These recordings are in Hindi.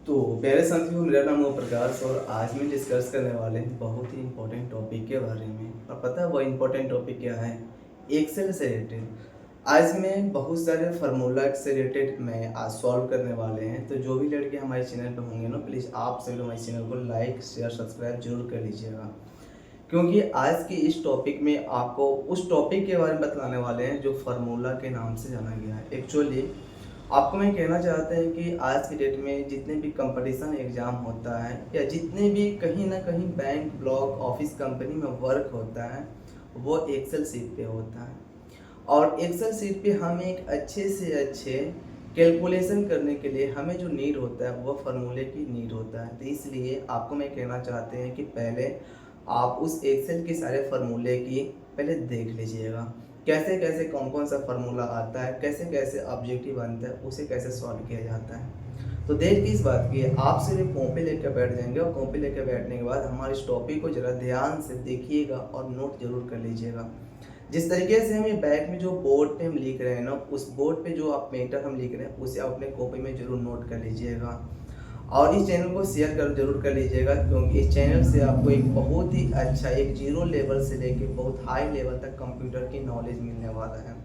तो प्यारे साथियों, मेरा नाम ओम प्रकाश और आज मैं डिस्कस करने वाले हैं बहुत ही इम्पोर्टेंट टॉपिक के बारे में। और पता है वो इम्पोर्टेंट टॉपिक क्या है? एक्सेल से रिलेटेड। आज मैं बहुत सारे फार्मूला से रिलेटेड मैं आज सॉल्व करने वाले हैं। तो जो भी लड़के हमारे चैनल पर होंगे ना, प्लीज़ आप सभी लोग हमारे चैनल को लाइक शेयर सब्सक्राइब जरूर कर लीजिएगा, क्योंकि आज की इस टॉपिक में आपको उस टॉपिक के बारे में बतलाने वाले हैं जो फार्मूला के नाम से जाना गया है। एक्चुअली आपको मैं कहना चाहता हूँ कि आज की डेट में जितने भी कंपटीशन एग्ज़ाम होता है या जितने भी कहीं ना कहीं बैंक ब्लॉक ऑफिस कंपनी में वर्क होता है, वो एक्सेल सीट पे होता है। और एक्सेल सीट पे हमें एक अच्छे से अच्छे कैलकुलेशन करने के लिए हमें जो नीड होता है वो फार्मूले की नीड होता है। तो इसलिए आपको मैं कहना चाहते हैं कि पहले आप उस एक्सेल के सारे फार्मूले की पहले देख लीजिएगा, कैसे कैसे कौन कौन सा फार्मूला आता है, कैसे कैसे ऑब्जेक्टिव बनता है, उसे कैसे सॉल्व किया जाता है। तो देर किस बात की है, आप सिर्फ कॉपी लेकर बैठ जाएंगे और कॉपी लेकर बैठने के बाद हमारे इस टॉपिक को ज़रा ध्यान से देखिएगा और नोट जरूर कर लीजिएगा। जिस तरीके से हमें बैक में जो बोर्ड पे हम लिख रहे हैं ना, उस बोर्ड पे जो आप मैटर हम लिख रहे हैं उसे आप अपने कॉपी में जरूर नोट कर लीजिएगा। और इस चैनल को शेयर कर जरूर कर लीजिएगा, क्योंकि इस चैनल से आपको एक बहुत ही अच्छा एक जीरो लेवल से लेके बहुत हाई लेवल तक कंप्यूटर की नॉलेज मिलने वाला है।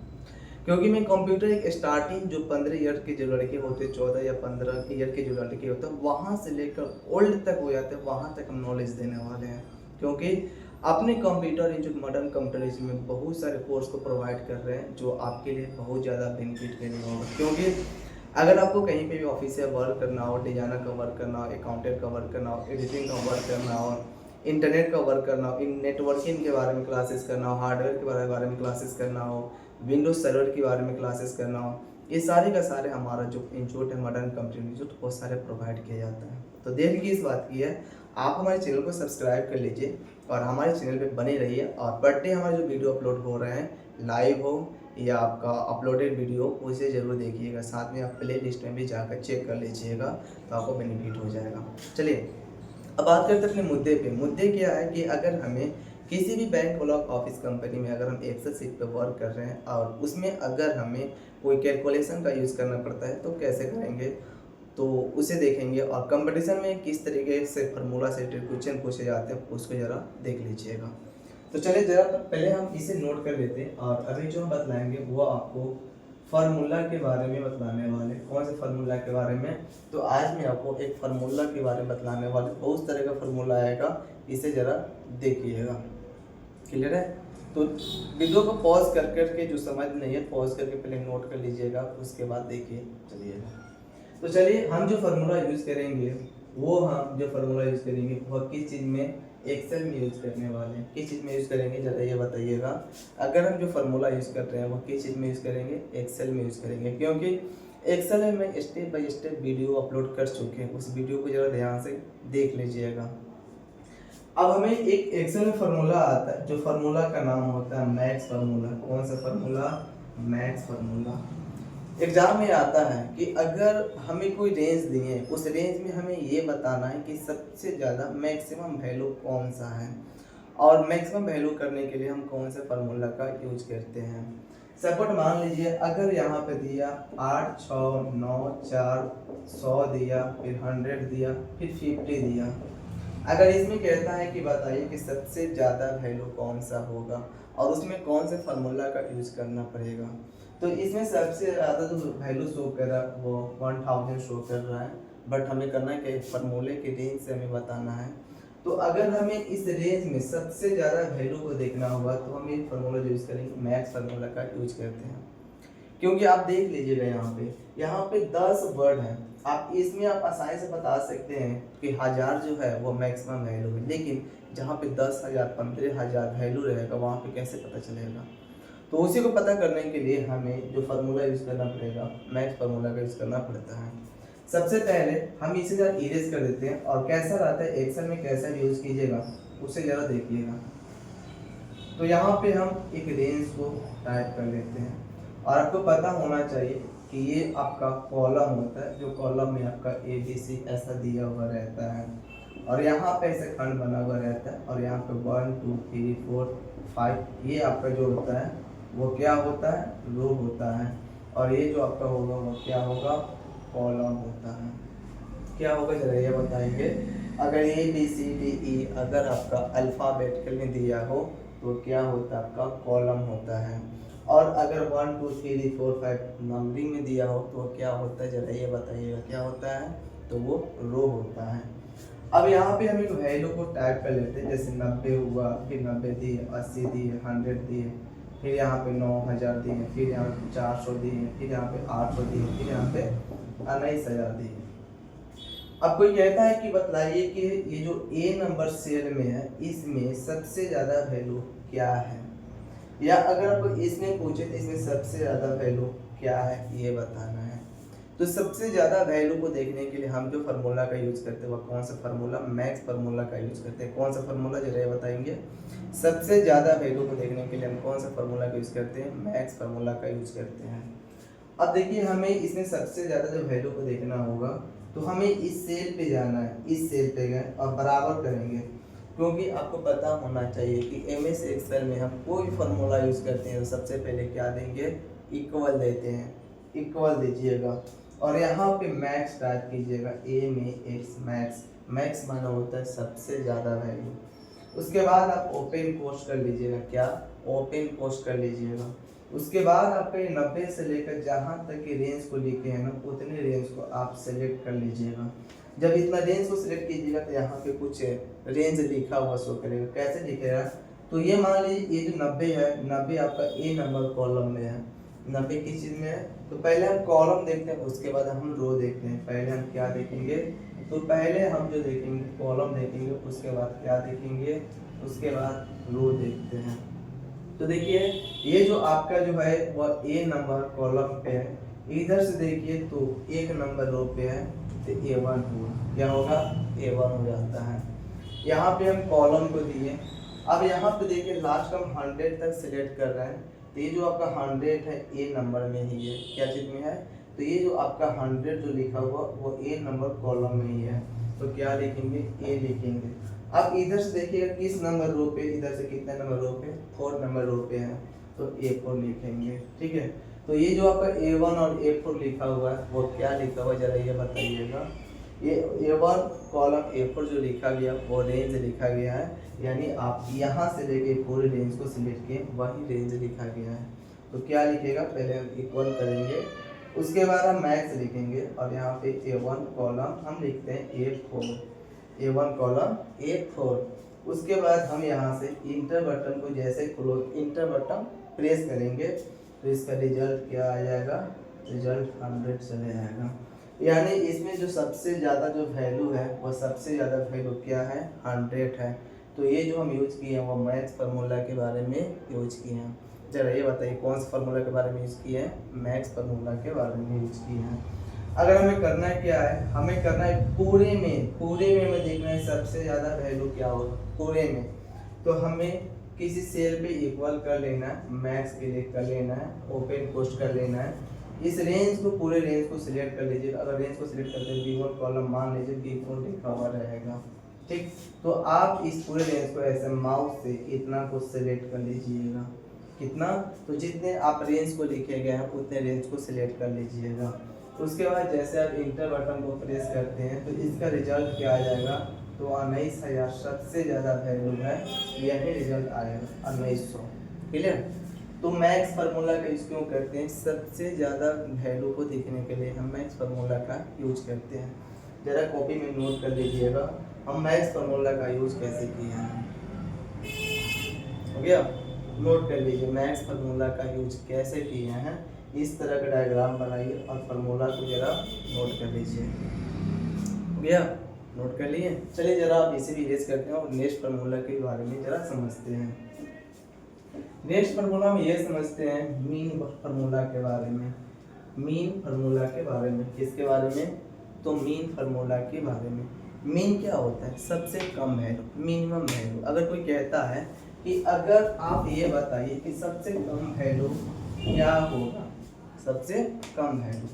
क्योंकि मैं कंप्यूटर एक स्टार्टिंग जो 15 ईयर के जो लड़के होते, 14 या 15 ईयर के जो लड़के होते हैं, वहाँ से लेकर ओल्ड तक हो जाते हैं, वहाँ तक हम नॉलेज देने वाले हैं। क्योंकि अपने कंप्यूटर इंस्टीट्यूट मॉडर्न कंप्यूटर में बहुत सारे कोर्स को प्रोवाइड कर रहे हैं जो आपके लिए बहुत ज़्यादा बेनिफिट के लिए होगा। क्योंकि अगर आपको कहीं पे भी ऑफिशियल वर्क करना हो, डिजाइनर का वर्क करना हो, अकाउंटेंट का वर्क करना हो, एडिटिंग का वर्क करना हो, इंटरनेट का वर्क करना हो, इन नेटवर्किंग के बारे में क्लासेस करना हो, हार्डवेयर के बारे में क्लासेस करना हो, विंडोज सर्वर के बारे में क्लासेस करना हो, ये सारे का सारे हमारा जो इंस्टीट्यूट है मॉडर्न कंप्यूटर इंस्टीट्यूट, वो सारे प्रोवाइड किया जाता है। तो देर की इस बात की है, आप हमारे चैनल को सब्सक्राइब कर लीजिए और हमारे चैनल पे बने रहिए। और पर डे हमारे जो वीडियो अपलोड हो रहे हैं, लाइव हो या आपका अपलोडेड वीडियो, उसे ज़रूर देखिएगा। साथ में आप प्ले लिस्ट में भी जाकर चेक कर लीजिएगा, तो आपको बेनिफिट हो जाएगा। चलिए अब बात करते हैं अपने मुद्दे पे। मुद्दे क्या है कि अगर हमें किसी भी बैंक ब्लॉक ऑफिस कंपनी में अगर हम एक्सेल सीट पे वर्क कर रहे हैं और उसमें अगर हमें कोई कैलकुलेशन का यूज़ करना पड़ता है तो कैसे करेंगे, तो उसे देखेंगे। और कंपटीशन में किस तरीके से फार्मूला से क्वेश्चन पूछे जाते हैं उसको ज़रा देख लीजिएगा। तो चलिए ज़रा पहले हम इसे नोट कर लेते हैं और अभी जो हम बतलाएंगे वो आपको फार्मूला के बारे में बतलाने वाले। कौन से फार्मूला के बारे में? तो आज मैं आपको एक फार्मूला के बारे में बतलाने वाले। बहुत तरह का फार्मूला आएगा, इसे ज़रा देखिएगा। क्लियर है? तो वीडियो को पॉज कर करके जो समझ नहीं है पॉज करके पहले नोट कर लीजिएगा, उसके बाद देखिए चलिएगा। तो चलिए हम जो फार्मूला यूज़ करेंगे वो किस चीज़ में, एक्सेल में यूज़ करने वाले हैं। किस चीज़ में यूज़ करेंगे ज़रा ये बताइएगा। अगर हम जो फार्मूला यूज़ कर रहे हैं वो किस चीज़ में यूज़ करेंगे, एक्सेल में यूज़ करेंगे। क्योंकि एक्सेल में मैं step by step video upload कर चुके हैं, उस वीडियो को ज़रा ध्यान से देख लीजिएगा। अब हमें एक एक्सेल में फार्मूला आता है, जो फार्मूला का नाम होता है मैक्स फार्मूला। कौन सा फार्मूला? Max formula. एग्जाम में आता है कि अगर हमें कोई रेंज दी है, उस रेंज में हमें ये बताना है कि सबसे ज़्यादा मैक्सिमम वैल्यू कौन सा है, और मैक्सिमम वैल्यू करने के लिए हम कौन से फार्मूला का यूज करते हैं। सपोर्ट मान लीजिए अगर यहाँ पे दिया 8 6 9 4 100 दिया, फिर 100 दिया, फिर 50 दिया। अगर इसमें कहता है कि बताइए कि सबसे ज़्यादा वैल्यू कौन सा होगा और उसमें कौन से फार्मूला का यूज़ करना पड़ेगा, तो इसमें सबसे ज़्यादा जो वैल्यू शो कर रहा है वो 1000 शो कर रहा है। बट हमें करना है कि फार्मूले के रेंज से हमें बताना है। तो अगर हमें इस रेंज में सबसे ज़्यादा वैल्यू को देखना होगा तो हम ये फार्मूला यूज़ करेंगे, मैक्स फार्मूला का यूज करते हैं। क्योंकि आप देख लीजिएगा यहाँ पे 10 वर्ड हैं। आप इसमें आप आसानी से बता सकते हैं कि 1000 जो है वो मैक्सिमम वैल्यू है, लेकिन जहाँ पे 10,000 15,000 वैल्यू रहेगा वहाँ पे कैसे पता चलेगा। तो उसी को पता करने के लिए हमें जो फार्मूला यूज़ करना पड़ेगा, मैक्स फार्मूला का यूज़ करना पड़ता है। सबसे पहले हम इसे ज़रा इरेज कर देते हैं और कैसा रहता है एक्सेल में कैसा यूज़ कीजिएगा उसे ज़रा देखिएगा। तो यहाँ पे हम एक रेंज को टाइप कर लेते हैं और आपको पता होना चाहिए कि ये आपका कॉलम होता है, जो कॉलम में आपका ABC ऐसा दिया हुआ रहता है और यहाँ पे ऐसे खंड बना हुआ रहता है और यहाँ पे 1 2 3 4 5 ये आपका जो होता है वो क्या होता है, रो होता है। और ये जो आपका होगा वो क्या होगा, कॉलम होता है। क्या होगा जरा ये बताएंगे। अगर A B C D E अगर आपका अल्फ़ाबेटिकल में दिया हो तो क्या होता है, आपका कॉलम होता है। और अगर 1 2 3 4 5 नंबरिंग में दिया हो तो क्या होता है, जरा ये बताइएगा क्या होता है, तो वो रो होता है। अब यहाँ पे हम एक वैल्यू को टाइप कर लेते हैं, जैसे 90 हुआ, फिर 90 दिए, 80 दिए, 100 दिए, फिर यहाँ पे 9000 दिए, फिर यहाँ पे 400 दिए, फिर यहाँ पे 800 दिए, फिर यहाँ पे 19000 दिए। अब कोई कहता है कि बतलाइए कि ये जो ए नंबर सेल में है इसमें सबसे ज़्यादा वैल्यू क्या है, या अगर आपको इसमें पूछे तो इसमें सबसे ज़्यादा वैल्यू क्या है ये बताना है। तो सबसे ज़्यादा वैल्यू को देखने के लिए हम जो फार्मूला का यूज़ करते हैं वह कौन सा फार्मूला, मैक्स फार्मूला का यूज़ करते हैं। कौन सा फार्मूला जरा ये बताएंगे। सबसे ज़्यादा वैल्यू को देखने के लिए हम कौन सा फार्मूला का यूज़ करते हैं, मैक्स फार्मूला का यूज़ करते हैं। अब देखिए हमें इसमें सबसे ज़्यादा जो वैल्यू को देखना होगा तो हमें इस सेल पे जाना है, इस सेल पे गए और बराबर करेंगे, क्योंकि आपको पता होना चाहिए कि एमएस एक्सेल में हम कोई फार्मूला यूज़ करते हैं तो सबसे पहले क्या देंगे, इक्वल देते हैं, इक्वल दीजिएगा और यहाँ पे मैक्स टाइप कीजिएगा, ए में एक्स मैक्स, मैक्स माना होता है सबसे ज़्यादा वैल्यू। उसके बाद आप ओपन पोस्ट कर लीजिएगा, क्या ओपन पोस्ट कर लीजिएगा। उसके बाद आपका ये 90 से लेकर जहाँ तक की रेंज को लिखे हैं ना उतने रेंज को आप सेलेक्ट कर लीजिएगा। जब इतना रेंज को सिलेक्ट कीजिएगा तो यहाँ पे कुछ रेंज लिखा हुआ शो करेगा। कैसे दिखेगा, तो ये मान लीजिए ये जो 90 है, 90 आपका ए नंबर कॉलम में है। 90 किस चीज़ में है, तो पहले हम कॉलम देखते हैं उसके बाद हम रो देखते हैं। पहले हम क्या देखेंगे, तो पहले हम जो देखेंगे कॉलम देखेंगे, उसके बाद क्या देखेंगे, उसके बाद रो देखते हैं। तो देखिए ये जो आपका जो है वह ए नंबर कॉलम पे है, इधर से देखिए तो एक नंबर रो पे है तो A1 हुआ, क्या होगा A1 हो जाता है। यहाँ पे हम कॉलम को दिए। अब यहाँ पे देखिए लास्ट हम 100 तक सिलेक्ट कर रहे हैं, तो ये जो आपका 100 है ए नंबर में ही है, क्या चीज़ में है, तो ये जो आपका 100 जो लिखा हुआ वो ए नंबर कॉलम में ही है, तो क्या लिखेंगे, ए लिखेंगे। अब इधर से देखिएगा किस नंबर रो पे, इधर से कितने नंबर रो पे, 4 नंबर रो पे है, तो A4 लिखेंगे। ठीक है, तो ये जो आपका A1 और A4 लिखा हुआ है वो क्या लिखा हुआ है जरा ये बताइएगा। ये A1 कॉलम A4 जो लिखा गया वो रेंज लिखा गया है, यानी आप यहाँ से लेके पूरे रेंज को सिलेक्ट किए वही रेंज लिखा गया है। तो क्या लिखेगा, पहले हम इक्वल करेंगे, उसके बाद हम मैक्स लिखेंगे और यहाँ पे A1 कॉलम हम लिखते हैं A4, A1 कॉलम A4। उसके बाद हम यहाँ से इंटर बटन को जैसे क्लोज इंटर बटन प्रेस करेंगे तो इसका रिजल्ट क्या आ जाएगा, रिजल्ट 100 चले जाएगा। यानी इसमें जो सबसे ज़्यादा जो वैल्यू है वो सबसे ज़्यादा वैल्यू क्या है, 100 है। तो ये जो हम यूज किए हैं वो मैक्स फार्मूला के बारे में यूज किए हैं। जरा ये बताइए कौन सा फार्मूला के बारे में यूज किए हैं, मैक्स फार्मूला के बारे में यूज किए हैं। अगर हमें करना है क्या है, हमें करना है पूरे में हमें देखना है सबसे ज़्यादा वैल्यू क्या होगा पूरे में। तो हमें किसी सेल पे इक्वल कर लेना है, मैक्स के लिए कर लेना है, ओपन पोस्ट कर लेना है। इस रेंज को पूरे रेंज को सिलेक्ट कर लीजिए। अगर रेंज को सिलेक्ट करते हैं B1 कॉलम मान लीजिए B4 लिखा हुआ रहेगा। ठीक, तो आप इस पूरे रेंज को ऐसे माउस से इतना को सिलेक्ट कर लीजिएगा। कितना, तो जितने आप रेंज को लिखे गए हैं उतने रेंज को सिलेक्ट कर लीजिएगा। उसके बाद जैसे आप इंटर बटन को प्रेस करते हैं तो इसका रिजल्ट क्या आ जाएगा, तो 19,000 सबसे ज़्यादा वैल्यू है, यही रिजल्ट आएगा 1900। क्लियर। तो मैक्स फार्मूला का यूज़ क्यों करते हैं, सबसे ज़्यादा वैल्यू को देखने के लिए हम मैक्स फार्मूला का यूज करते हैं। ज़रा कॉपी में नोट कर लीजिएगा हम मैक्स फार्मूला का यूज़ कैसे किए हैं। हो गया, नोट कर लीजिए मैक्स फार्मूला का यूज कैसे किए हैं। इस तरह का डायग्राम बनाइए और फार्मूला को जरा नोट कर लीजिए। हो गया, नोट कर लिए। चलिए जरा आप इसे भी इरेज करते हैं और नेक्स्ट फार्मूला के बारे में जरा समझते हैं। नेक्स्ट फार्मूला में ये समझते हैं मीन फार्मूला के बारे में। मीन फार्मूला के बारे में किसके बारे में, तो मीन फार्मूला के बारे में। मीन क्या होता है, सबसे कम वैल्यू, मिनिमम वैल्यू। अगर कोई कहता है कि अगर आप ये बताइए कि सबसे कम वैल्यू क्या होगा, सबसे कम वैल्यू,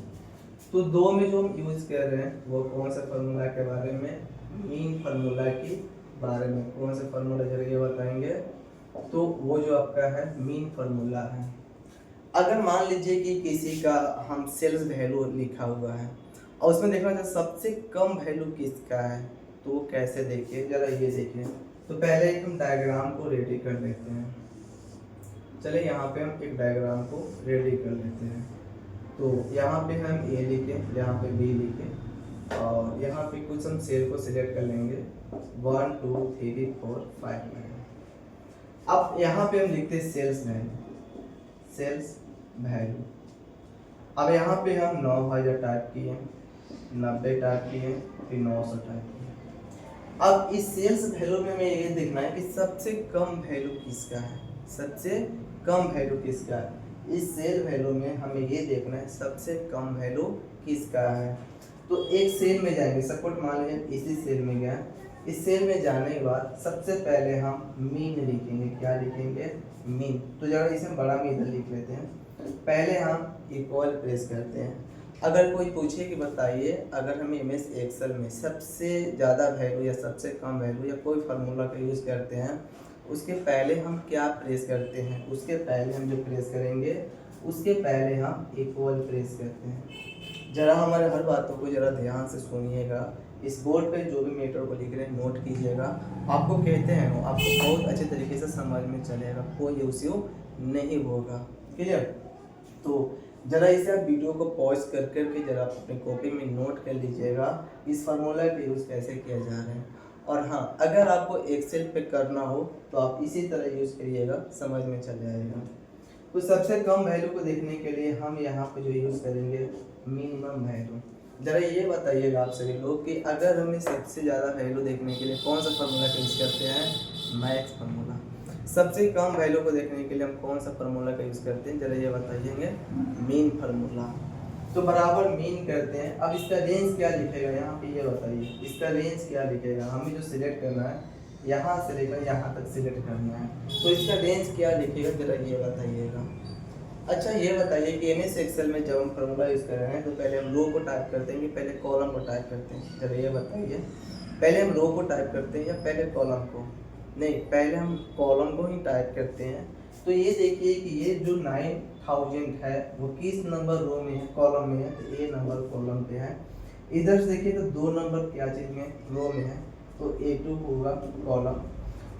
तो दो में जो हम यूज कर रहे हैं वो कौन सा फार्मूला के बारे में, मीन फार्मूला के बारे में। कौन सा फार्मूला जरा ये बताएंगे, तो वो जो आपका है मीन फार्मूला है। अगर मान लीजिए कि किसी का हम सेल्स वैल्यू लिखा हुआ है और उसमें देखना था सबसे कम वैल्यू किसका है, तो वो कैसे देखिए जरा ये देखिए। तो पहले एक हम डायग्राम को रेडी कर लेते हैं। चले यहाँ पे हम एक डायग्राम को रेडी कर लेते हैं। तो यहाँ पे हम ए लिखे, यहाँ पे बी लिखे और यहाँ पे कुछ हम सेल को सिलेक्ट कर लेंगे 1 2 3 4 5 9। अब यहाँ पे हम लिखते हैं सेल्स वैल्यू। अब यहाँ पे हम 9000 टाइप किए, 90 टाइप किए, फिर 900 टाइप किए। अब इस सेल्स वैल्यू में हमें ये देखना है कि सबसे कम वैल्यू किसका है, सबसे कम वैल्यू किसका है। इस सेल वैल्यू में हमें ये देखना है सबसे कम वैल्यू किसका है। तो एक सेल में जाएंगे, सपोर्ट मान लीजिए इसी सेल में गया। इस सेल में जाने के बाद सबसे पहले हम मीन लिखेंगे। क्या लिखेंगे? मीन। तो जरा इसे बड़ा में इधर लिख लेते हैं। पहले हम इक्वल प्रेस करते हैं। अगर कोई पूछे कि बताइए अगर हम एमएस एक्सेल में सबसे ज़्यादा वैल्यू या सबसे कम वैल्यू या कोई फार्मूला का यूज़ करते हैं, उसके पहले हम क्या प्रेस करते हैं? उसके पहले हम जो प्रेस करेंगे उसके पहले हम इक्वल प्रेस करते हैं। ज़रा हमारे हर बातों को ज़रा ध्यान से सुनिएगा। इस बोर्ड पे जो भी मीटर को लिख रहे हैं नोट कीजिएगा। आपको कहते हैं आपको बहुत अच्छे तरीके से समझ में चलेगा, कोई इश्यू नहीं होगा। क्लियर? तो ज़रा इसे आप वीडियो को पॉज कर करके ज़रा अपनी कॉपी में नोट कर लीजिएगा इस फार्मूला का यूज़ कैसे किया जा रहा है। और हाँ, अगर आपको एक्सेल पे करना हो तो आप इसी तरह यूज़ करिएगा, समझ में चल जाएगा। तो सबसे कम वैल्यू को देखने के लिए हम यहाँ पे जो यूज़ करेंगे मिनिमम वैल्यू। ज़रा ये बताइएगा आप सभी लोग कि अगर हमें सबसे ज़्यादा वैल्यू देखने के लिए कौन सा फार्मूला का यूज़ करते हैं? Max formula. सबसे कम वैल्यू को देखने के लिए हम कौन सा फार्मूला का यूज़ करते हैं? ज़रा ये बताइएगा, मीन फार्मूला। तो बराबर मीन करते हैं। अब इसका रेंज क्या लिखेगा यहाँ पे, ये बताइए इसका रेंज क्या लिखेगा? हमें जो सिलेक्ट करना है यहाँ से लेकर यहाँ तक सिलेक्ट करना है, तो इसका रेंज क्या लिखेगा जरा ये बताइएगा। अच्छा ये बताइए कि एमएस एक्सेल में जब हम फार्मूला यूज़ कर रहे हैं तो पहले हम रो को टाइप करते हैं कि पहले कॉलम को टाइप करते हैं? जरा ये बताइए, पहले हम रो को टाइप करते हैं या पहले कॉलम को? नहीं, पहले हम कॉलम को ही टाइप करते हैं। तो ये देखिए कि ये जो 9000 है वो किस नंबर रो में है? कॉलम में है, तो ए नंबर कॉलम पे है। इधर से देखिए तो 2 नंबर क्या चीज़ में? रो में है, तो A2 होगा कॉलम।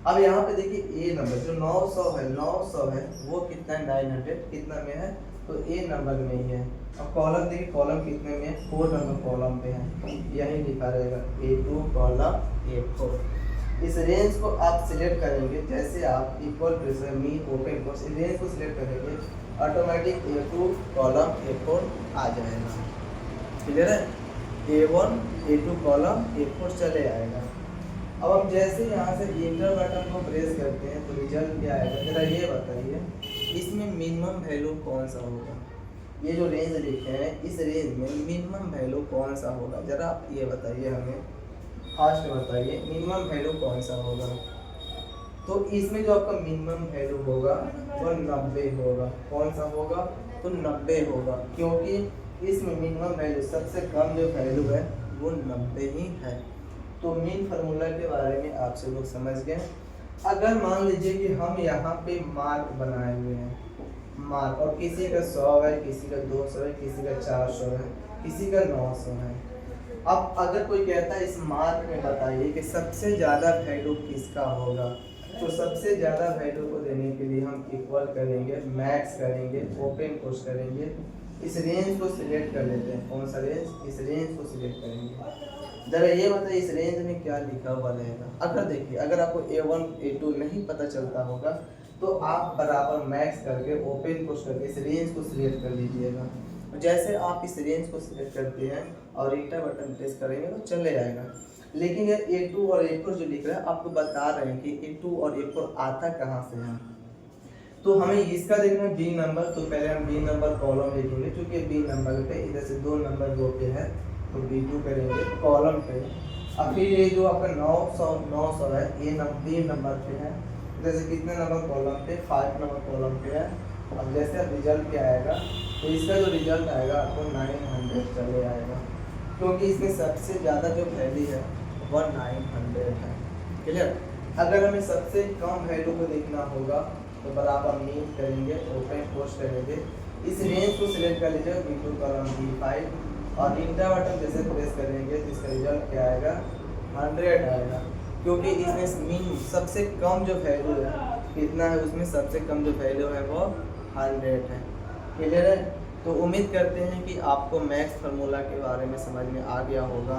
अब यहाँ पे देखिए ए नंबर जो 900 है वो कितना है? 900 कितना में है? तो ए नंबर में ही है। अब कॉलम देखिए, कॉलम कितने में है? 4 नंबर कॉलम पे है, यही लिखा रहेगा A2 कॉलम A4। इस रेंज को आप सिलेक्ट करेंगे, जैसे आप equal pressure mean open course इस रेंज को सिलेक्ट करेंगे ऑटोमेटिक A2 कॉलम A4 आ जाएगा। क्लियर है? A1 A2 कॉलम A4 चले आएगा। अब हम जैसे यहाँ से इंटर बटन को प्रेस करते हैं तो रिजल्ट क्या आएगा? जरा ये बताइए इसमें मिनिमम वैल्यू कौन सा होगा? ये जो रेंज लिखे हैं इस रेंज में मिनिमम वैल्यू कौन सा होगा? जरा आप ये बताइए, हमें फास्ट बताइए मिनिमम वैल्यू कौन सा होगा। तो इसमें जो आपका मिनिमम वैल्यू होगा वो 90 होगा। कौन सा होगा? तो 90 होगा, क्योंकि इसमें मिनिमम वैल्यू सबसे कम जो वैल्यू है वो 90 ही है। तो मीन फार्मूला के बारे में आप सब लोग समझ गए। अगर मान लीजिए कि हम यहाँ पे मार्क बनाए हुए हैं, मार्क, और किसी का 100 है, किसी का 200 है, किसी का 400 है, किसी का 900 है। अब अगर कोई कहता है इस मार्क में बताइए कि सबसे ज़्यादा वैल्यू किसका होगा, तो सबसे ज़्यादा वैल्यू को देने के लिए हम इक्वल करेंगे, मैक्स करेंगे, ओपन कोर्स करेंगे, इस रेंज को सिलेक्ट कर लेते हैं। कौन सा रेंज? इस रेंज को सिलेक्ट करेंगे। जरा ये बताइए इस रेंज में क्या लिखा हुआ रहेगा। अगर देखिए, अगर आपको A1 A2 नहीं पता चलता होगा तो आप बराबर मैक्स करके ओपन कोर्स करके इस रेंज को सिलेक्ट कर लीजिएगा। जैसे आप इस रेंज को सिलेक्ट करते हैं और इंटर बटन प्रेस करेंगे तो चले आएगा। लेकिन ये A2 और A4 जो लिख रहा है आपको बता रहे हैं कि A2 और A4 आता कहाँ से है। तो हमें इसका देखना है B नंबर। तो पहले हम B नंबर कॉलम लिखेंगे, क्योंकि B नंबर पे इधर से 2 नंबर रो पे है तो B2 करेंगे कॉलम पे। अब फिर ये जो आपका 900 है ये B नंबर पे है, जैसे कितने नंबर कॉलम पे? 5 नंबर कॉलम पे है। अब जैसे अब रिजल्ट क्या आएगा, तो इसका जो रिजल्ट आएगा आपको 900 चले आएगा, क्योंकि इसमें सबसे ज़्यादा जो वैल्यू है वह 900 है। क्लियर? अगर हमें सबसे कम वैल्यू को देखना होगा तो बराबर मीन करेंगे, ओपन कोर्स करेंगे, इस रेंज को सिलेक्ट कर लीजिए B2 कॉलम B5, और इंटर बटन जैसे प्रेस करेंगे तो इसका रिजल्ट क्या आएगा, 100 आएगा, क्योंकि इसमें मीन सबसे कम जो वैल्यू है कितना है, उसमें सबसे कम जो वैल्यू है वो 100 है। क्लियर है? तो उम्मीद करते हैं कि आपको मैक्स फार्मूला के बारे में समझ में आ गया होगा,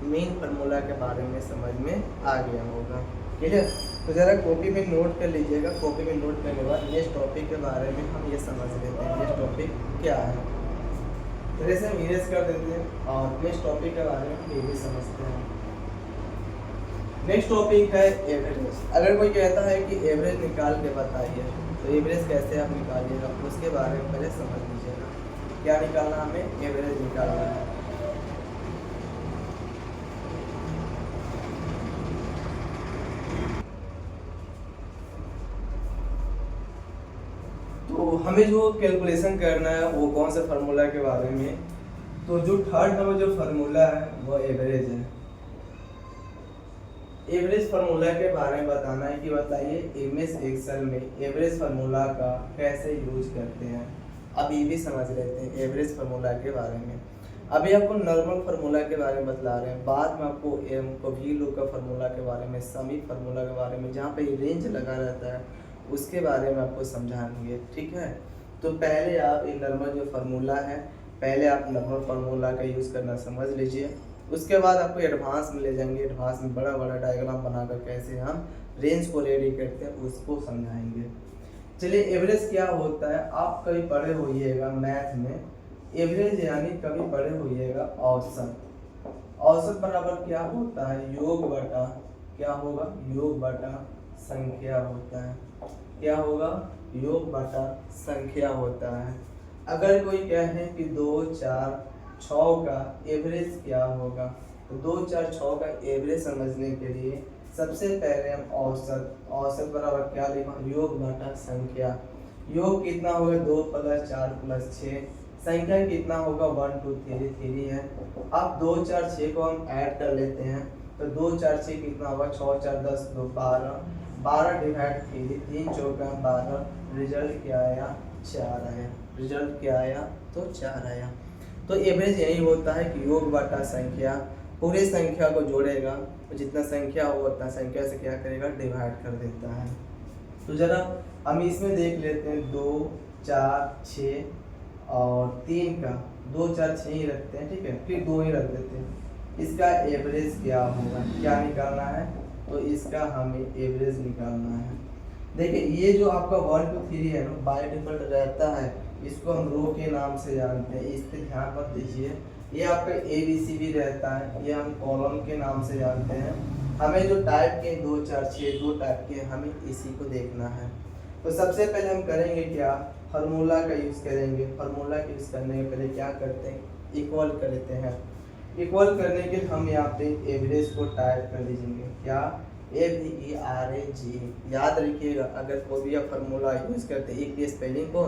मीन फार्मूला के बारे में समझ में आ गया होगा। क्लियर? तो ज़रा कॉपी में नोट कर लीजिएगा। कॉपी में नोट करने के बाद नेक्स्ट टॉपिक के बारे में हम ये समझ लेते हैं नेक्स्ट टॉपिक क्या है। तो जैसे हम इरेज कर देते हैं और नेक्स्ट टॉपिक के बारे में हम ये भी समझते हैं। नेक्स्ट टॉपिक है एवरेज। अगर कोई कहता है कि एवरेज निकाल के बताइए, तो एवरेज कैसे आप निकालिएगा उसके बारे में पहले समझ लीजिएगा। क्या निकालना, हमें एवरेज निकालना है। तो हमें जो कैलकुलेशन करना है वो कौन से फार्मूला के बारे में, तो जो थर्ड नंबर जो फार्मूला है वो एवरेज है। एवरेज फार्मूला के बारे में बताना है कि बताइए एमएस एक्सेल में एवरेज फार्मूला का कैसे यूज करते हैं। अब ये भी समझ लेते हैं एवरेज फार्मूला के बारे में। अभी आपको नॉर्मल फार्मूला के बारे में बतला रहे हैं, बाद में आपको वी लूप का फार्मूला के बारे में, समी फार्मूला के बारे में, जहाँ पे रेंज लगा रहता है उसके बारे में आपको समझाएंगे। ठीक है? तो पहले आप ये नॉर्मल जो फार्मूला है, पहले आप नॉर्मल फार्मूला का यूज़ करना समझ लीजिए। उसके बाद आपको एडवांस में ले जाएंगे। एडवांस में बड़ा बड़ा डायग्राम बनाकर कैसे हम रेंज को रेडी करते हैं उसको समझाएंगे। चलिए, एवरेज क्या होता है, आप कभी पढ़े होइएगा मैथ में, एवरेज यानी कभी पढ़े होइएगा औसत। औसत बराबर क्या होता है, योग बटा, क्या होगा, योग बटा संख्या होता है। क्या होगा, योग बटा संख्या होता है। अगर कोई कहे कि 2, 4, 6 का एवरेज क्या होगा, तो 2, 4, 6 का एवरेज समझने के लिए सबसे पहले हम औसत बराबर क्या लिखा, योग बटा संख्या। योग कितना होगा, 2 + 4 + 6। संख्या कितना होगा, 1, 2, 3, 3 है। अब 2, 4, 6 को हम ऐड कर लेते हैं, तो 2, 4, 6 कितना होगा, 6, 4, 10, 2, 12, 12 डिवाइड 3, 3 चौका 12, रिजल्ट क्या आया, 4 आया। रिजल्ट क्या आया, तो 4 आया। तो एवरेज यही होता है कि योग बटा संख्या, पूरी संख्या को जोड़ेगा, तो जितना संख्या होगा उतना संख्या से क्या करेगा, डिवाइड कर देता है। तो जरा हम इसमें देख लेते हैं 2, 4, 6 और 3 का 2, 4, 6 ही रखते हैं। ठीक है, फिर 2 ही रख देते हैं। इसका एवरेज क्या होगा, क्या निकालना है, तो इसका हमें एवरेज निकालना है। देखिए, ये जो आपका 1, 2, 3 है ना, बाय डिफॉल्ट रहता है, इसको हम रो के नाम से जानते हैं, इस पे ध्यान मत दीजिए। ये आपका ABC भी रहता है, ये हम कॉलम के नाम से जानते हैं। हमें जो टाइप के 2, 4, 6 2 टाइप के, हमें इसी को देखना है। तो सबसे पहले हम करेंगे क्या, फार्मूला का यूज़ करेंगे। फार्मूला का यूज़ करने के पहले क्या करते हैं, इक्वल कर लेते हैं। इक्वल करने के हम यहाँ पे एवरेज को टाइप कर लीजिए, क्या, AVERAG। याद रखिएगा, अगर कोई भी आप फार्मूला यूज़ करते हैं, एक स्पेलिंग को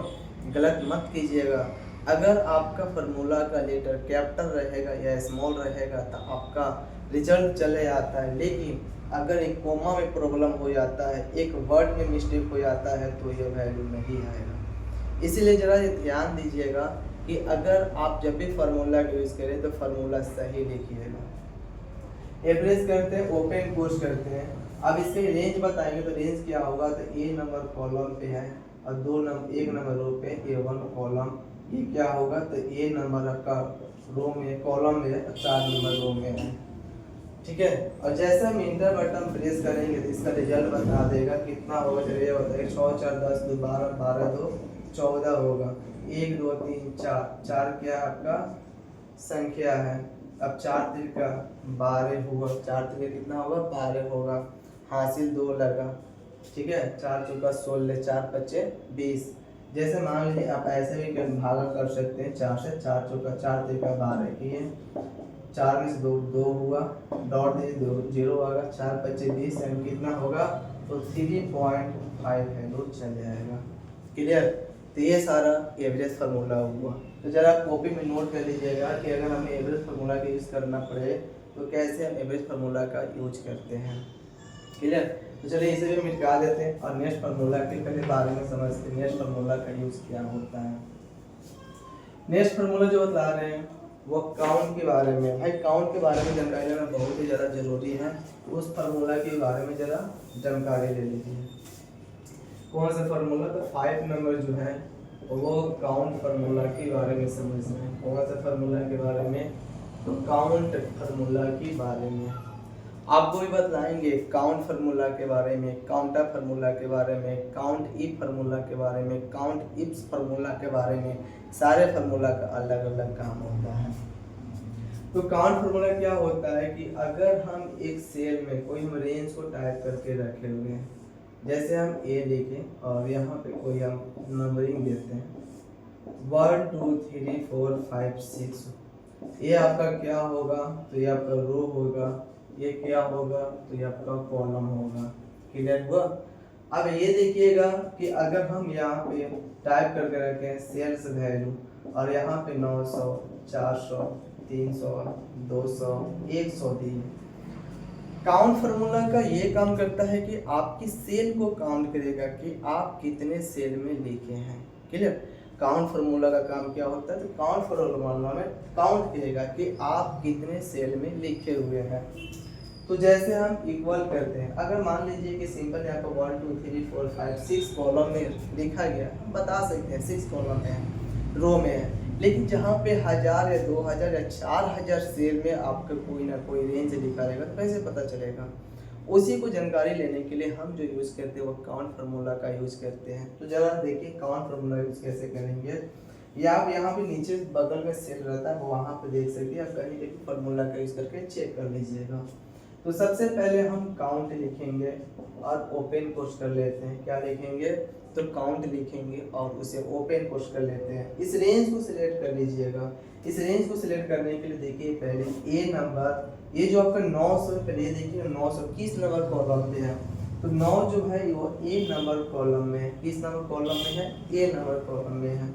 गलत मत कीजिएगा। अगर आपका फार्मूला का लेटर कैपिटल रहेगा या स्मॉल रहेगा तो आपका रिजल्ट चले आता है, लेकिन अगर एक कोमा में प्रॉब्लम हो जाता है, एक वर्ड में मिस्टेक हो जाता है, तो ये वैल्यू नहीं आएगा। इसीलिए ज़रा ये ध्यान दीजिएगा कि अगर आप जब भी फार्मूला का यूज़ करें तो फार्मूला सही लिखिएगा। एवरेज करते हैं, ओपन कोर्स करते हैं। अब इसके रेंज बताएंगे, तो रेंज क्या होगा, तो A नंबर कॉलम पे है और 1 नंबर रो पे A1 कॉलम। ये क्या होगा, तो A नंबर आपका रो में, कॉलम में 4 नंबर रो में है। ठीक है, और जैसे हम इंटर बटन प्रेस करेंगे तो इसका रिजल्ट बता देगा कितना होगा। चलिए बताइए, 6, 4, 10, 2, 12, 12, 2, 14 होगा। 1, 2, 3, 4, 4 क्या आपका संख्या है। अब 4 3 का 12 होगा, 4 3 कितना होगा, 12 होगा। हासिल 2 लगा। ठीक है, 4 चौका 16, 4 पच्चे 20। जैसे मान लीजिए आप ऐसे भी भागा कर सकते हैं 4 से, 4 चौका 4 3 का 12 किए, 4 में से 2 हुआ, डॉट दे 0 आएगा, 4 पच्चे 20 एंड कितना होगा, तो 3.5 है, तो चल जाएगा। क्लियर? तो ये सारा एवरेज फार्मूला हुआ। तो जरा कॉपी में नोट कर लीजिएगा कि अगर हमें एवरेज फार्मूला का यूज़ करना पड़े तो कैसे हम एवरेज फार्मूला का यूज करते हैं। क्लियर? तो चलिए इसे भी मिटा देते हैं और नेक्स्ट फार्मूला के पहले बारे में समझते हैं, नेक्स्ट फार्मूला का यूज़ क्या होता है। नेक्स्ट फार्मूला जो बता रहे हैं वो काउंट के बारे में। भाई काउंट के बारे में जानकारी लेना बहुत ही ज़्यादा जरूरी है। उस फार्मूला के बारे में ज़रा जानकारी ले लीजिए। कौन सा फार्मूला? तो 5 नंबर जो है वो काउंट फार्मूला के बारे में समझना है। कौन सा फार्मूला के बारे में? तो काउंट फार्मूला के बारे में आपको भी बतलाएंगे। काउंट फार्मूला के बारे में, काउंटर फार्मूला के बारे में, काउंट इफ फार्मूला के बारे में, काउंट इफ्स फार्मूला के बारे में। सारे फार्मूला का अलग अलग काम होता है। तो काउंट फार्मूला क्या होता है कि अगर हम एक सेल में कोई हम रेंज को टाइप करके रखे हुए हैं, जैसे हम ए लिखें और यहाँ पे कोई हम नंबरिंग देते हैं 1 2 3 4 5 6, ये आपका क्या होगा? तो ये आपका रो होगा। ये क्या होगा? तो ये आपका कॉलम होगा। क्लियर हुआ? अब ये देखिएगा कि अगर हम यहाँ पे टाइप करके रखें सेल्स वैल्यू और यहाँ पे 900 400 300 200 100 दिए। काउंट फार्मूला का ये काम करता है कि आपकी सेल को काउंट करेगा कि आप कितने सेल में लिखे हैं। क्लियर? काउंट फार्मूला का काम क्या होता है? तो काउंट फार्मूला में काउंट करेगा कि आप कितने सेल में लिखे हुए हैं। तो जैसे हम इक्वल करते हैं, अगर मान लीजिए कि सिंपल यहाँ पर 1 2 3 4 5 6 कॉलम में लिखा गया, हम बता सकते हैं 6 कॉलम है, रो में है। लेकिन जहाँ पे 1000 या 2000 या 4000 सेल में आपका कोई ना कोई रेंज लिखा रहेगा, तो कैसे पता चलेगा? उसी को जानकारी लेने के लिए हम जो यूज़ करते हैं वो काउंट फार्मूला का यूज़ करते हैं। तो जरा देखिए काउंट फार्मूला यूज़ कैसे करेंगे। या आप यहाँ पे नीचे बगल में सेल रहता है, वो वहाँ पे देख सकते हैं, कहीं भी फार्मूला का यूज़ करके चेक कर लीजिएगा। तो सबसे पहले हम काउंट लिखेंगे और ओपन कोर्स कर लेते हैं। क्या लिखेंगे? तो काउंट लिखेंगे और उसे ओपन कोर्स कर लेते हैं। इस रेंज को सिलेक्ट कर लीजिएगा। इस रेंज को सिलेक्ट करने के लिए देखिए पहले ए नंबर, ये जो आपका 900, पहले ये देखिए 900 किस नंबर कॉलम पे है? तो 9 जो है वो ए नंबर कॉलम में है। किस नंबर कॉलम में है? ए नंबर कॉलम में है।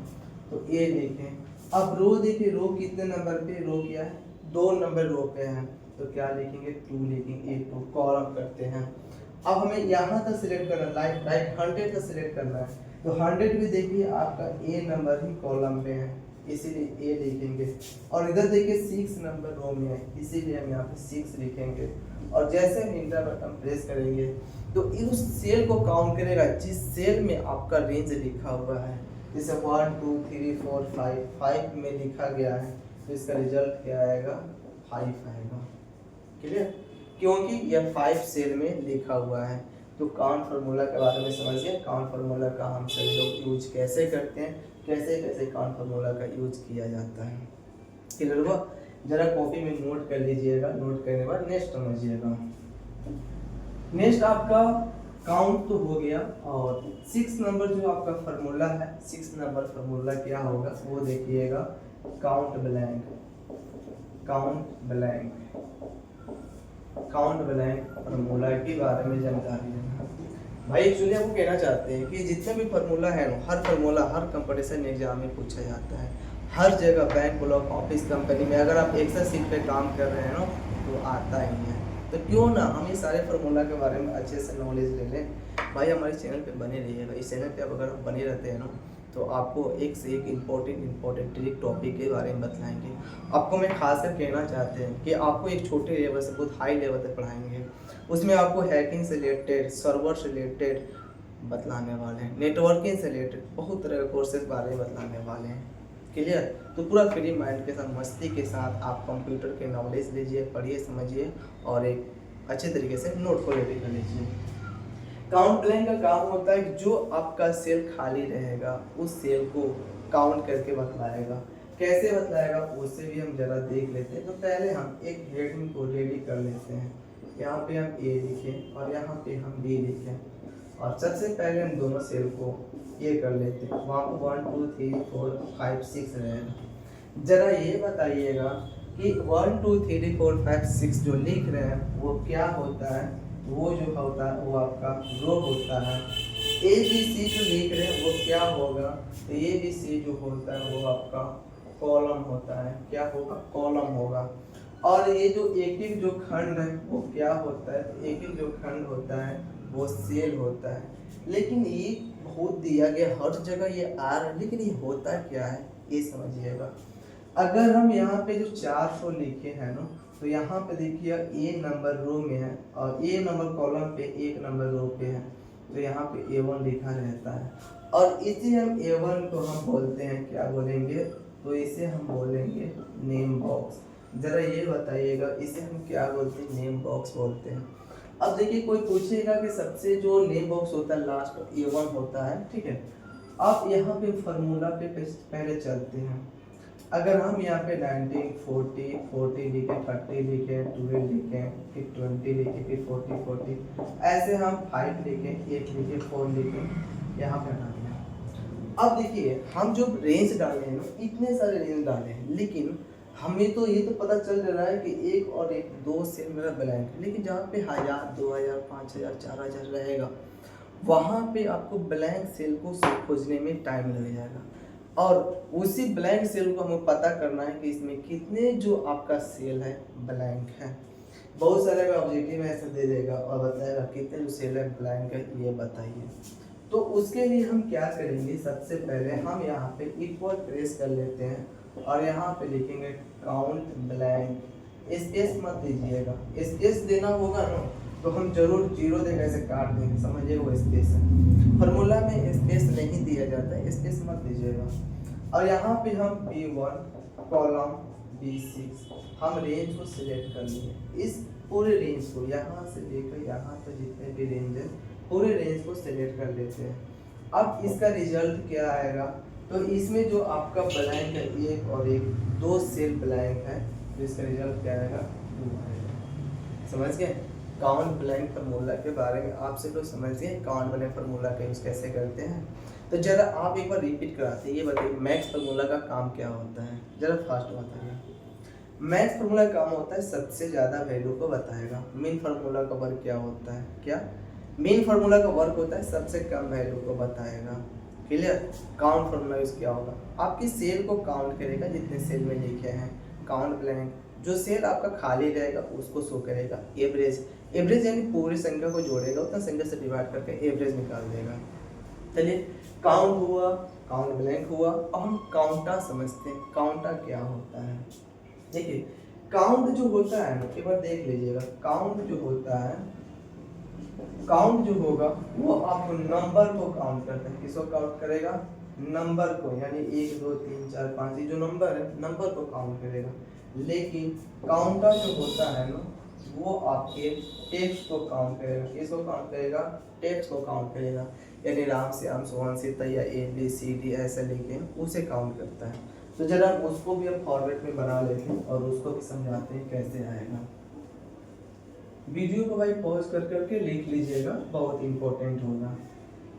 तो ए लिखें। अब रो देखिए, रो कितने नंबर पे? रो क्या है? 2 नंबर रो पे है। तो क्या लिखेंगे? 2 लिखेंगे। 2 कॉलम करते हैं। अब हमें यहाँ तक सिलेक्ट करना है, राइट 100 तक सिलेक्ट करना है। तो 100 भी देखिए आपका ए नंबर ही कॉलम में है, इसीलिए ए लिखेंगे। और इधर देखिए 6 नंबर रो में है, इसीलिए हम यहाँ पे 6 लिखेंगे। और जैसे हम इंटर बटन प्रेस करेंगे तो उस सेल को काउंट करेगा जिस सेल में आपका रेंज लिखा हुआ है। जैसे 1 2 3 4 5 में लिखा गया है, तो इसका रिजल्ट क्या आएगा? 5 आएगा। क्लियर? क्योंकि यह 5 सेल में लिखा हुआ है। तो काउंट फार्मूला के बारे में समझिए। काउंट फार्मूला का हम सभी लोग यूज कैसे करते हैं, कैसे कैसे काउंट फार्मूला का यूज किया जाता है। क्लियर हुआ? जरा कॉपी में नोट कर लीजिएगा। नोट करने के बाद नेक्स्ट समझिएगा। नेक्स्ट आपका काउंट तो हो गया, और 6 नंबर जो आपका फार्मूला है, 6 नंबर फार्मूला क्या होगा वो देखिएगा। Count blank, count blank, count blank formula के बारे में जानकारी लेना। भाई एक्चुअली आपको कहना चाहते हैं कि जितने भी फार्मूला है ना, हर फार्मूला हर कंपटीशन एग्जाम में पूछा जाता है। हर जगह बैंक, ब्लॉक, ऑफिस, कंपनी में अगर आप एक्सेल सीट पे काम कर रहे हैं ना तो आता ही है। तो क्यों ना हम ये सारे फार्मूला के बारे में अच्छे से नॉलेज ले लें। भाई हमारे चैनल पे बने रहिएगा। इस चैनल पे आप अगर बने रहते हैं ना तो आपको एक से एक इम्पोर्टेंट ट्रिक टॉपिक के बारे में बताएंगे। आपको मैं खासकर कहना चाहते हैं कि आपको एक छोटे लेवल से बहुत हाई लेवल तक पढ़ाएंगे। उसमें आपको हैकिंग से रिलेटेड, सर्वर से रिलेटेड बतलाने वाले हैं, नेटवर्किंग से रिलेटेड बहुत तरह के कोर्सेज बारे में बतलाने वाले हैं। क्लियर? तो पूरा फ्री माइंड के साथ, मस्ती के साथ आप कंप्यूटर के नॉलेज लीजिए, पढ़िए, समझिए और एक अच्छे तरीके से नोट को रेडी कर लीजिए। काउंट ब्लैंक का काम होता है कि जो आपका सेल खाली रहेगा उस सेल को काउंट करके बतलाएगा। कैसे बतलाएगा उससे भी हम जरा देख लेते हैं। तो पहले हम एक हेडिंग को रेडी कर लेते हैं। यहाँ पे हम ए लिखें और यहाँ पे हम बी लिखें, और सबसे पहले हम दोनों सेल को ये कर लेते हैं। वहाँ पर 1 2 3 4 5 6 रहेगा। जरा ये बताइएगा कि 1 2 3 4 5 6 जो लिख रहे हैं वो क्या होता है? वो जो होता है वो आपका रो होता है। ए बी सी जो लिख रहे हैं वो क्या होगा? तो ए बी सी जो होता है वो आपका कॉलम होता है। क्या होगा? कॉलम होगा। और ये जो एक एक जो खंड है वो क्या होता है? तो एक एक जो खंड होता है वो सेल होता है। लेकिन ये बहुत दिया गया, हर जगह ये आ रहा है, लेकिन ये होता क्या है ये समझिएगा। अगर हम यहाँ पे जो 400 लिखे हैं ना, तो यहाँ पे देखिए ए नंबर रो में है और ए नंबर कॉलम पे 1 नंबर रो पे है, तो यहाँ पे A1 लिखा रहता है। और इसे हम A1 को हम बोलते हैं, क्या बोलेंगे, तो इसे हम बोलेंगे नेम बॉक्स। जरा ये बताइएगा इसे हम क्या बोलते हैं, नेम बॉक्स बोलते हैं। अब देखिए कोई पूछेगा कि सबसे जो नेम बॉक्स होता है लास्ट A1 होता है, ठीक है। आप यहाँ पे फार्मूला पे पहले चलते हैं। अगर हम यहाँ पे 19 40 40 लिखे, 30 लिखे, 12 लिखे, फिर 20 लिखे, फिर 40 40, ऐसे हम 5 लिखे, 8 लिखे, 4 लिखे, यहाँ पे डाल दें। अब देखिए हम जो रेंज डाले हैं ना, इतने सारे रेंज डाले हैं, लेकिन हमें तो ये तो पता चल रहा है कि एक और एक दो सेल मेरा ब्लैंक है, लेकिन जहाँ पे 1000 2000 5000 4000 रहेगा, वहाँ पे आपको ब्लैंक सेल को खोजने में टाइम लग जाएगा। और उसी ब्लैंक सेल को हमें पता करना है कि इसमें कितने जो आपका सेल है ब्लैंक है। बहुत सारे ऑब्जेक्टिव में ऐसा दे देगा और बताएगा कितने जो सेल है ब्लैंक है, ये बताइए। तो उसके लिए हम क्या करेंगे, सबसे पहले हम यहाँ पे इक्वल प्रेस कर लेते हैं और यहाँ पे लिखेंगे काउंट ब्लैंक। स्पेस मत दीजिएगा, स्पेस देना होगा ना तो हम जरूर 0 देकर ऐसे काट देंगे, समझिए वो स्पेस है। फार्मूला में स्पेस नहीं दिया जाता है, स्पेस मत दीजिएगा। और यहाँ पे हम B1 कॉलम B6 हम रेंज को सिलेक्ट कर लिए। इस पूरे रेंज को यहाँ से लेकर यहाँ तक जितने भी रेंज है, पूरे रेंज को सिलेक्ट कर लेते हैं। अब इसका रिजल्ट क्या आएगा, तो इसमें जो आपका ब्लैंक है एक और एक दो सेल ब्लैंक है, तो इसका रिजल्ट क्या आएगा, 2 आएगा। समझ गए काउंट ब्लैंक फार्मूला के बारे में, आपसे लोग समझ गए काउंट ब्लैंक फार्मूला का यूज़ कैसे करते हैं। तो जरा आप एक बार रिपीट कराते हैं, ये बताइए मैक्स फार्मूला का काम क्या होता है, जरा फास्ट बताइए। मैक्स फार्मूला का काम होता है सबसे ज़्यादा वैल्यू को बताएगा। मीन फार्मूला का वर्क क्या होता है, क्या मीन फार्मूला का वर्क होता है सबसे कम वैल्यू को बताएगा। क्लियर। काउंट फार्मूला यूज क्या होगा, आपकी सेल को काउंट करेगा जितने सेल में लिखे हैं। काउंट ब्लैंक जो सेल आपका खाली रहेगा उसको शो करेगा। एवरेज एवरेज यानी पूरी संख्या को जोड़ेगा, उतना संख्या से डिवाइड करके एवरेज निकाल देगा। चलिए काउंट हुआ, काउंट ब्लैंक हुआ। अब हम काउंटा समझते हैं, काउंटा क्या होता है। देखिए काउंट जो होता है ना, एक बार देख लीजिएगा, काउंट जो होता है, काउंट जो होगा वो आप नंबर को काउंट करते हैं। किसको काउंट करेगा, नंबर को, यानी 1 2 3 4 5 ये जो नंबर है नंबर को काउंट करेगा। लेकिन काउंटर जो होता है ना, वो आपके टेक्स्ट को काउंट करेगा। किसको काउंट करेगा, टेक्स्ट को काउंट करेगा। यानी राम श्याम सोहन सीता या ABCD ऐसा लिखे उसे काउंट करता है। तो जरा उसको भी अब फॉर्मेट में बना लेते हैं और उसको भी समझाते हैं कैसे आएगा। वीडियो को भाई पॉज कर करके लिख लीजिएगा, बहुत इंपॉर्टेंट होगा।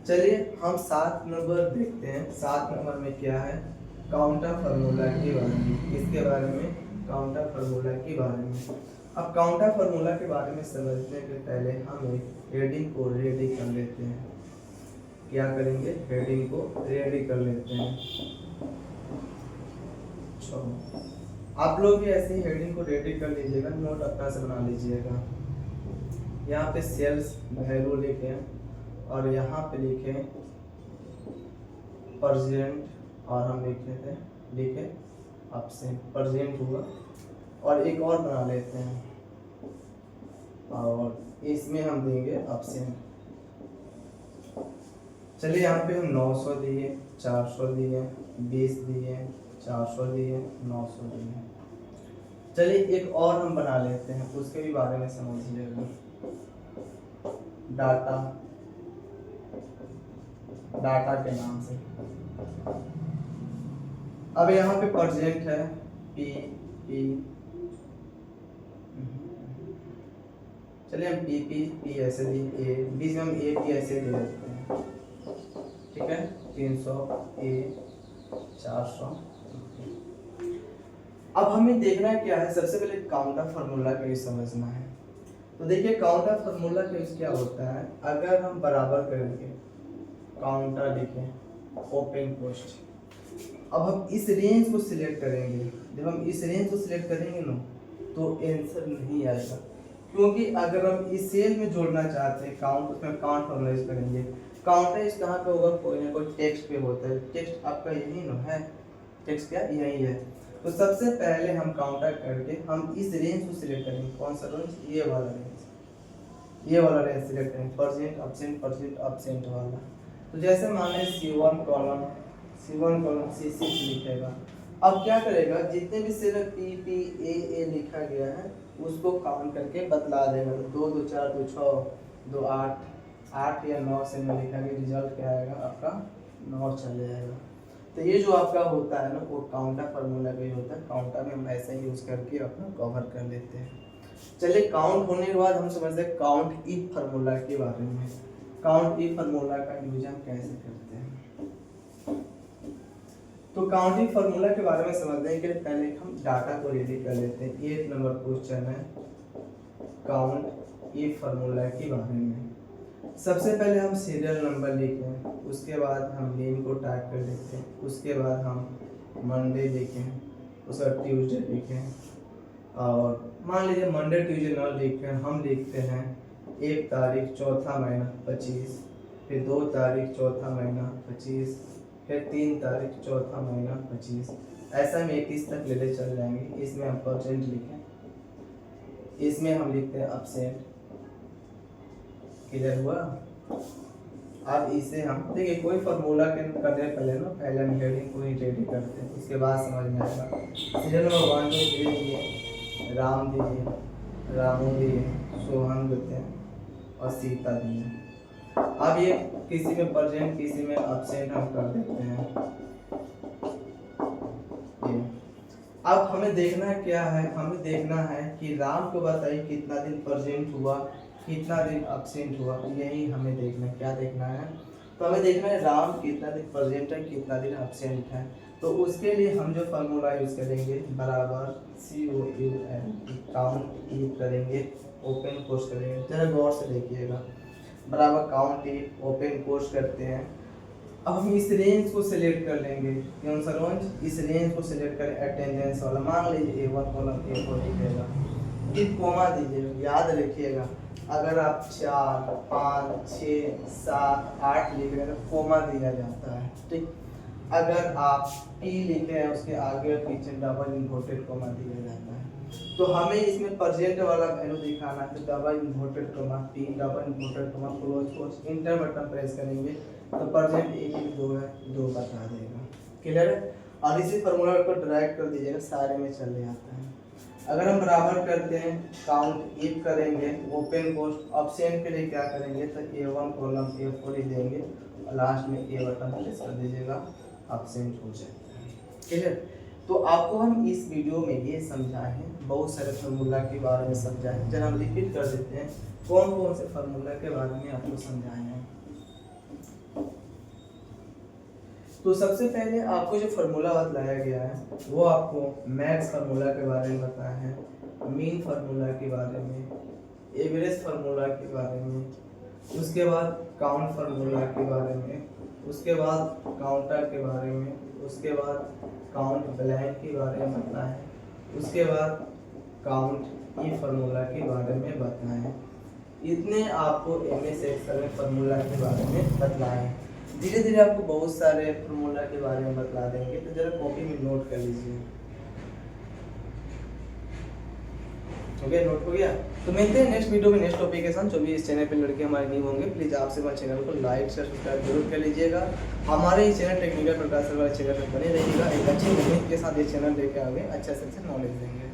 चलिए हम 7 नंबर देखते हैं। 7 नंबर में क्या है, काउंटर फार्मूला के बारे में। किसके बारे में, काउंटर फार्मूला के बारे में। अब काउंटर फार्मूला के बारे में समझने के पहले हम एक हेडिंग को रेडी कर लेते हैं। क्या करेंगे, हेडिंग को रेडी कर लेते हैं। आप लोग भी ऐसे ही हेडिंग को रेडी कर लीजिएगा, नोट अपना से बना लीजिएगा। यहाँ पे सेल्स वैल्यू लिखें और यहाँ पे लिखें परसेंट, और हम लिखे अपसेंट। परसेंट हुआ और एक और बना लेते हैं और इसमें हम देंगे अपसेंट। चलिए यहाँ पे हम 900 दिए, 400 दिए, 20 दिए, 400 दिए, 900 दिए। चलिए एक और हम बना लेते हैं, उसके भी बारे में समझिएगा। डाटा, डाटा के नाम से। अब यहाँ पे परसेंट है P चलिए हम P ऐसे दिए, बीच में हम AP ऐसे दे देते हैं, ठीक है। 300 A 400। अब हमें देखना क्या है, सबसे पहले काउंटर फार्मूला का यूज समझना है। तो देखिए काउंटर फार्मूला का यूज क्या होता है, अगर हम बराबर करेंगे, काउंटर लिखें ओपन पोस्ट। अब हम इस रेंज को सिलेक्ट करेंगे, जब हम इस रेंज को सिलेक्ट करेंगे ना तो आंसर नहीं आएगा, क्योंकि अगर हम इस सेल में जोड़ना चाहते हैं काउंट, उसमें काउंट फॉर्मूला यूज करेंगे। काउंटर कहाँ पे होगा, कोई ना कोई टेक्स्ट पे होता है। टेक्स्ट आपका यही ना है, टेक्स्ट क्या यही है। तो सबसे पहले हम काउंटर करके हम इस रेंज को सिलेक्ट करेंगे। कौन सा रेंज? ये वाला रेंज, ये वाला रेंज सिलेक्ट करेंगे, परसेंट absent वाला। तो जैसे मान लें C1 कॉलम C6 लिखेगा। अब क्या करेगा, जितने भी सेल PPAA लिखा गया है उसको काउंट करके बतला देगा। 2 2 4 2 6 2 8 8 या 9 से में लिखा गया, रिजल्ट क्या आएगा आपका 9 चले जाएगा। तो ये जो आपका होता है ना वो काउंटर फार्मूला का ही होता है। काउंटर में हम ऐसे ही यूज़ करके अपना कवर कर लेते हैं। चलिए काउंट होने के बाद हम समझते हैं काउंट इफ फार्मूला के बारे में। काउंट इफ फार्मूला का यूज हम कैसे करते हैं? तो काउंटिंग फार्मूला के बारे में समझने के लिए पहले हम डाटा को रेडी कर लेते हैं। 8 नंबर क्वेश्चन है काउंट इफ फार्मूला के बारे में। सबसे पहले हम सीरियल नंबर लिखें, उसके बाद हम नेम को टाइप कर लेते हैं, उसके बाद हम मंडे लिखें, उसका ट्यूसडे लिखें और मान लीजिए मंडे ट्यूसडे न लिखें, हम लिखते हैं 1 तारीख चौथा महीना 25, फिर 2 तारीख चौथा महीना 25, फिर 3 तारीख चौथा महीना 25। ऐसा हम 21 तक लेते चल जाएंगे। इसमें हम परसेंट लिखें, इसमें हम लिखते हैं absent। क्लियर हुआ? अब इसे हम देखिए कोई फार्मूला करने पहले ना पहले हम हेडिंग को ही रेडी करते हैं, उसके बाद समझ में आएगा। सीरियल नंबर 1 में दीजिए राम दीजिए, रामू दिए, सोहन देते हैं और सीता दिए। अब ये किसी में प्रेजेंट किसी में absent हम कर देते हैं। अब हमें देखना क्या है, हमें देखना है कि राम को बताइए कितना दिन प्रेजेंट हुआ, कितना दिन absent हुआ, यही हमें देखना है। क्या देखना है? तो हमें देखना है राम कितना दिन प्रेजेंट है, कितना दिन absent है। तो उसके लिए हम जो फार्मूला यूज करेंगे बराबर COUNT काउंट इफ करेंगे, ओपन कोर्स करेंगे, जरा गौर से देखिएगा। बराबर काउंट इफ ओपन कोर्स करते हैं। अब हम इस रेंज को सिलेक्ट कर लेंगे। कौन सा रेंज? इस रेंज को सिलेक्ट करें अटेंडेंस वाला। मान लीजिए A1 कॉलम A4 लिखेगा, फिर कोमा दीजिएगा। याद रखिएगा अगर आप 4 5 6 7 8 लिख रहे हैं तो कोमा दिया जाता है, ठीक। अगर आप P लिखे हैं उसके आगे और पीछे डबल इन्वर्टेड कोमा दिया जाता है। तो हमें इसमें प्रेजेंट वाला वैल्यू दिखाना है तो double inverted coma P double inverted coma close course inter button press करेंगे तो प्रेजेंट 1 2 है 2 बता देगा। क्लियर है? और इसी फार्मूला को ड्रैग कर दीजिएगा, सारे में चले जाता है। अगर हम बराबर करते हैं काउंट इफ करेंगे ओपन कोर्स absent के लिए क्या करेंगे तो A1 कॉलम A4 ही देंगे और लास्ट में A बटन प्रेस कर दीजिएगा, absent हो जाता है। क्लियर? तो आपको हम इस वीडियो में ये समझाए हैं, बहुत सारे फार्मूला के बारे में समझाए हैं। जब हम रिपीट कर देते हैं कौन कौन से फार्मूला के बारे में आपको समझाए हैं। तो सबसे पहले आपको जो फार्मूला बतलाया गया है वो आपको मैक्स फार्मूला के बारे में बताया है, मीन फार्मूला के बारे में, एवरेज फार्मूला के बारे में, उसके बाद काउंट फार्मूला के बारे में, उसके बाद काउंटर के बारे में, उसके बाद काउंट ब्लैंक के बारे में बताना है, उसके बाद काउंट ई फार्मूला के बारे में बताना है। इतने आपको MS एक्सेल में फार्मूला के बारे में बतलाए हैं। धीरे धीरे आपको बहुत सारे फार्मूला के बारे में बतला देंगे, तो जरा कॉपी में नोट कर लीजिए। ओके, नोट हो गया? तो मिलते हैं नेक्स्ट वीडियो में नेक्स्ट टॉपिक के साथ। जो भी इस चैनल पे लड़के हमारे न्यू होंगे प्लीज़ आपसे हमारे चैनल को लाइक शेयर सब्सक्राइब जरूर कर लीजिएगा। हमारे ही चैनल टेक्निकल प्रकाश वाले चैनल पर बने रहिएगा। एक अच्छी उम्मीद के साथ ये चैनल लेके आगे अच्छा से अच्छा नॉलेज देंगे।